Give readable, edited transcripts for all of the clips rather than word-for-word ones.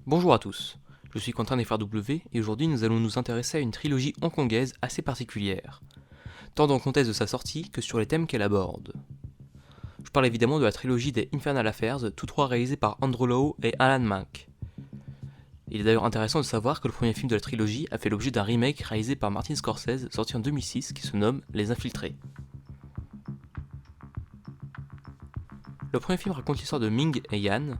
Bonjour à tous, je suis Quentin FRW et aujourd'hui nous allons nous intéresser à une trilogie hongkongaise assez particulière, tant dans le contexte de sa sortie que sur les thèmes qu'elle aborde. Je parle évidemment de la trilogie des Infernal Affairs, tous trois réalisés par Andrew Lau et Alan Mak. Il est d'ailleurs intéressant de savoir que le premier film de la trilogie a fait l'objet d'un remake réalisé par Martin Scorsese sorti en 2006 qui se nomme Les Infiltrés. Le premier film raconte l'histoire de Ming et Yan.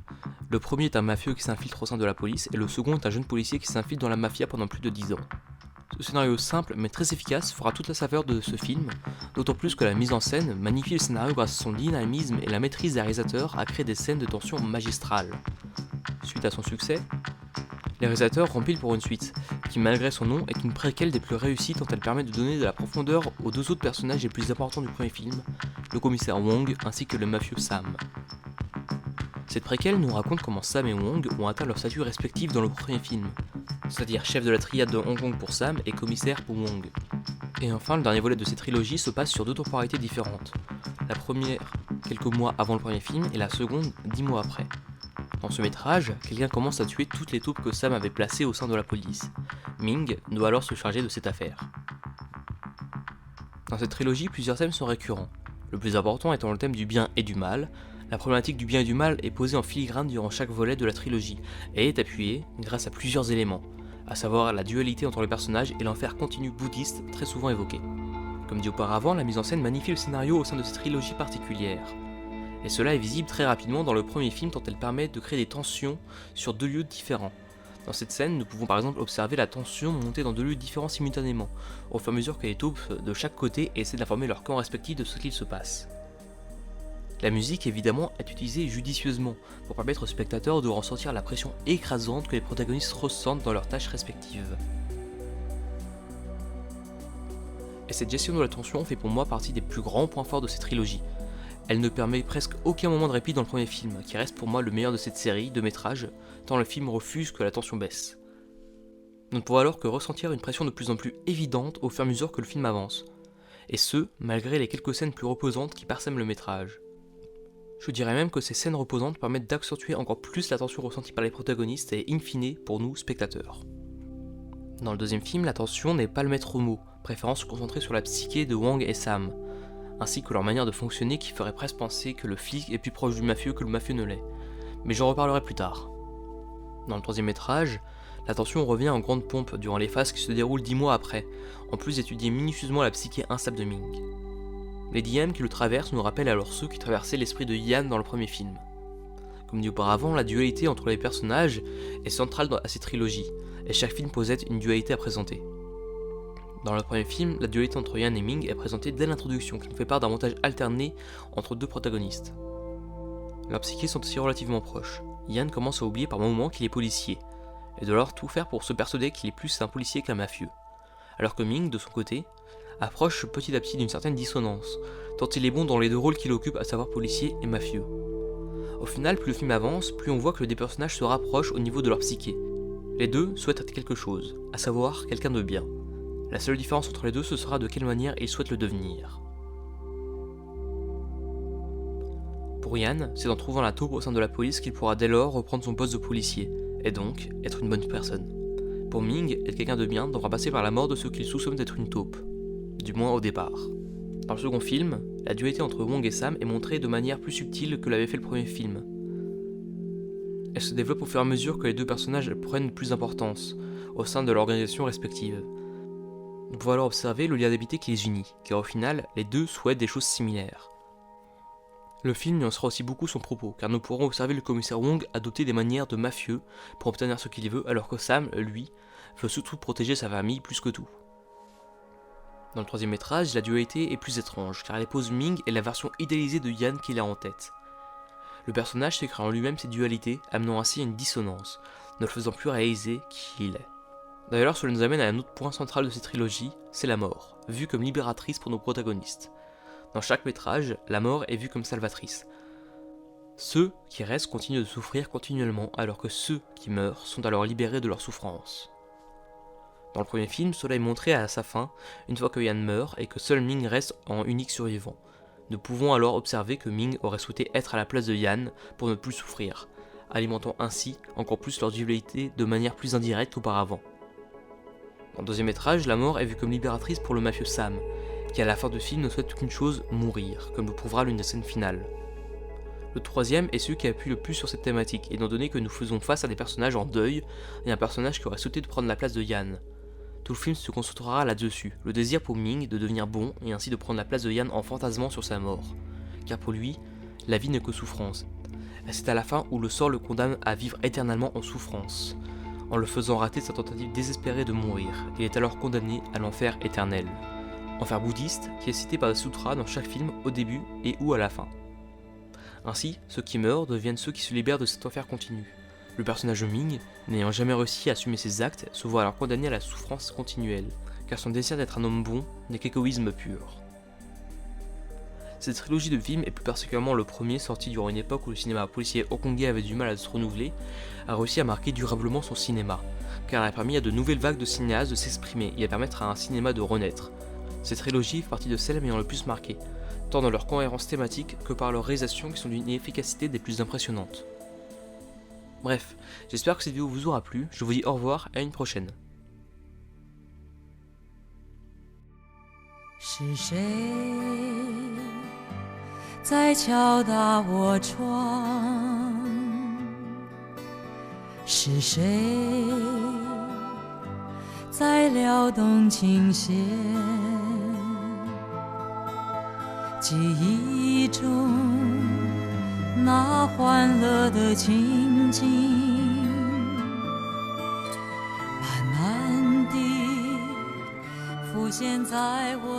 Le premier est un mafieux qui s'infiltre au sein de la police et le second est un jeune policier qui s'infiltre dans la mafia pendant plus de 10 ans. Ce scénario simple mais très efficace fera toute la saveur de ce film, d'autant plus que la mise en scène magnifie le scénario grâce à son dynamisme et la maîtrise des réalisateurs à créer des scènes de tension magistrales. Suite à son succès, les réalisateurs rempilent pour une suite, qui malgré son nom est une préquelle des plus réussies tant elle permet de donner de la profondeur aux deux autres personnages les plus importants du premier film, le commissaire Wong ainsi que le mafieux Sam. Cette préquelle nous raconte comment Sam et Wong ont atteint leur statut respectif dans le premier film, c'est-à-dire chef de la triade de Hong Kong pour Sam et commissaire pour Wong. Et enfin, le dernier volet de cette trilogie se passe sur deux temporalités différentes. La première, quelques mois avant le premier film, et la seconde, 10 mois après. Dans ce métrage, quelqu'un commence à tuer toutes les taupes que Sam avait placées au sein de la police. Ming doit alors se charger de cette affaire. Dans cette trilogie, plusieurs thèmes sont récurrents. Le plus important étant le thème du bien et du mal. La problématique du bien et du mal est posée en filigrane durant chaque volet de la trilogie et est appuyée grâce à plusieurs éléments, à savoir la dualité entre les personnages et l'enfer continu bouddhiste très souvent évoqué. Comme dit auparavant, la mise en scène magnifie le scénario au sein de cette trilogie particulière. Et cela est visible très rapidement dans le premier film tant elle permet de créer des tensions sur deux lieux différents. Dans cette scène, nous pouvons par exemple observer la tension monter dans deux lieux différents simultanément, au fur et à mesure que les taupes de chaque côté essaient d'informer leur camp respectif de ce qu'il se passe. La musique, évidemment, est utilisée judicieusement pour permettre aux spectateurs de ressentir la pression écrasante que les protagonistes ressentent dans leurs tâches respectives. Et cette gestion de la tension fait pour moi partie des plus grands points forts de cette trilogie. Elle ne permet presque aucun moment de répit dans le premier film, qui reste pour moi le meilleur de cette série de métrages, tant le film refuse que la tension baisse. On ne pourra alors que ressentir une pression de plus en plus évidente au fur et à mesure que le film avance, et ce, malgré les quelques scènes plus reposantes qui parsèment le métrage. Je dirais même que ces scènes reposantes permettent d'accentuer encore plus la tension ressentie par les protagonistes et in fine pour nous, spectateurs. Dans le deuxième film, la tension n'est pas le maître mot, préférant se concentrer sur la psyché de Wang et Sam, ainsi que leur manière de fonctionner qui ferait presque penser que le flic est plus proche du mafieux que le mafieux ne l'est, mais j'en reparlerai plus tard. Dans le troisième métrage, la tension revient en grande pompe durant les phases qui se déroulent 10 mois après, en plus d'étudier minutieusement la psyché instable de Ming. Les dilemmes qui le traversent nous rappellent alors ceux qui traversaient l'esprit de Yan dans le premier film. Comme dit auparavant, la dualité entre les personnages est centrale à cette trilogie, et chaque film possède une dualité à présenter. Dans le premier film, la dualité entre Yan et Ming est présentée dès l'introduction, qui nous fait part d'un montage alterné entre deux protagonistes. Leurs psychés sont aussi relativement proches. Yan commence à oublier par moments qu'il est policier, et doit alors tout faire pour se persuader qu'il est plus un policier qu'un mafieux. Alors que Ming, de son côté, approche petit à petit d'une certaine dissonance, tant il est bon dans les deux rôles qu'il occupe, à savoir policier et mafieux. Au final, plus le film avance, plus on voit que les deux personnages se rapprochent au niveau de leur psyché. Les deux souhaitent être quelque chose, à savoir quelqu'un de bien. La seule différence entre les deux, ce sera de quelle manière ils souhaitent le devenir. Pour Yan, c'est en trouvant la taupe au sein de la police qu'il pourra dès lors reprendre son poste de policier, et donc être une bonne personne. Pour Ming, être quelqu'un de bien devra passer par la mort de ceux qu'il soupçonne d'être une taupe, du moins au départ. Dans le second film, la dualité entre Wong et Sam est montrée de manière plus subtile que l'avait fait le premier film. Elle se développe au fur et à mesure que les deux personnages prennent plus d'importance au sein de l'organisation respective. Nous pouvons alors observer le lien d'amitié qui les unit, car au final, les deux souhaitent des choses similaires. Le film nuancera aussi beaucoup son propos, car nous pourrons observer le commissaire Wong adopter des manières de mafieux pour obtenir ce qu'il veut, alors que Sam, lui, veut surtout protéger sa famille plus que tout. Dans le troisième métrage, la dualité est plus étrange, car elle oppose Ming et la version idéalisée de Yan qu'il a en tête. Le personnage s'écrit en lui-même ces dualités, amenant ainsi à une dissonance, ne le faisant plus réaliser qui il est. D'ailleurs, cela nous amène à un autre point central de cette trilogie, c'est la mort, vue comme libératrice pour nos protagonistes. Dans chaque métrage, la mort est vue comme salvatrice. Ceux qui restent continuent de souffrir continuellement, alors que ceux qui meurent sont alors libérés de leur souffrance. Dans le premier film, cela est montré à sa fin, une fois que Yan meurt et que seul Ming reste en unique survivant. Nous pouvons alors observer que Ming aurait souhaité être à la place de Yan pour ne plus souffrir, alimentant ainsi encore plus leur dualité de manière plus indirecte qu'auparavant. Dans le deuxième métrage, la mort est vue comme libératrice pour le mafieux Sam, qui à la fin du film ne souhaite qu'une chose, mourir, comme le prouvera l'une des scènes finales. Le troisième est celui qui appuie le plus sur cette thématique, étant donné que nous faisons face à des personnages en deuil et un personnage qui aurait souhaité de prendre la place de Yan. Tout le film se concentrera là-dessus, le désir pour Ming de devenir bon et ainsi de prendre la place de Yan en fantasmant sur sa mort. Car pour lui, la vie n'est que souffrance. Et c'est à la fin où le sort le condamne à vivre éternellement en souffrance. En le faisant rater de sa tentative désespérée de mourir, il est alors condamné à l'enfer éternel. Enfer bouddhiste qui est cité par des sutras dans chaque film au début et ou à la fin. Ainsi, ceux qui meurent deviennent ceux qui se libèrent de cet enfer continu. Le personnage Ming, n'ayant jamais réussi à assumer ses actes, se voit alors condamné à la souffrance continuelle, car son désir d'être un homme bon n'est qu'égoïsme pur. Cette trilogie de films, et plus particulièrement le premier sorti durant une époque où le cinéma policier hongkongais avait du mal à se renouveler, a réussi à marquer durablement son cinéma, car elle a permis à de nouvelles vagues de cinéastes de s'exprimer et à permettre à un cinéma de renaître. Cette trilogie fait partie de celles m'ayant le plus marqué, tant dans leur cohérence thématique que par leur réalisation qui sont d'une efficacité des plus impressionnantes. Bref, j'espère que cette vidéo vous aura plu, je vous dis au revoir et à une prochaine. 是谁在敲打我窗？是谁在撩动琴弦？记忆中那欢乐的情景，慢慢地浮现在我